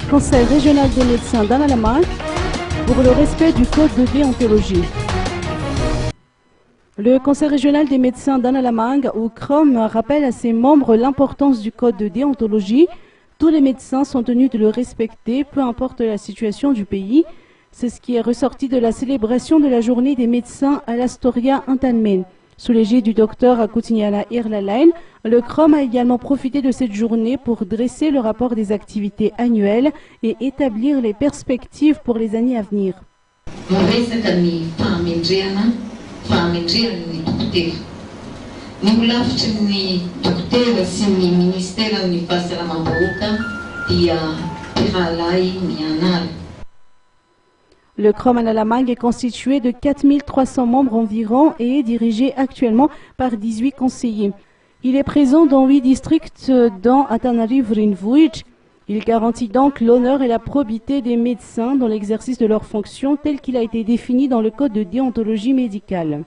Conseil régional des médecins d'Analamangue pour le respect du code de déontologie. Le Conseil régional des médecins d'Analamangue, ou CROM, rappelle à ses membres l'importance du code de déontologie. Tous les médecins sont tenus de le respecter, peu importe la situation du pays. C'est ce qui est ressorti de la célébration de la journée des médecins à l'Astoria Antanmen. Sous l'égide du docteur Akutinyana Irlalain, le CROM a également profité de cette journée pour dresser le rapport des activités annuelles et établir les perspectives pour les années à venir. Le CROM Analamangue est constitué de 4300 membres environ et est dirigé actuellement par 18 conseillers. Il est présent dans 8 districts dans Antananarivo-Rinvuj. Il garantit donc l'honneur et la probité des médecins dans l'exercice de leurs fonctions tel qu'il a été défini dans le code de déontologie médicale.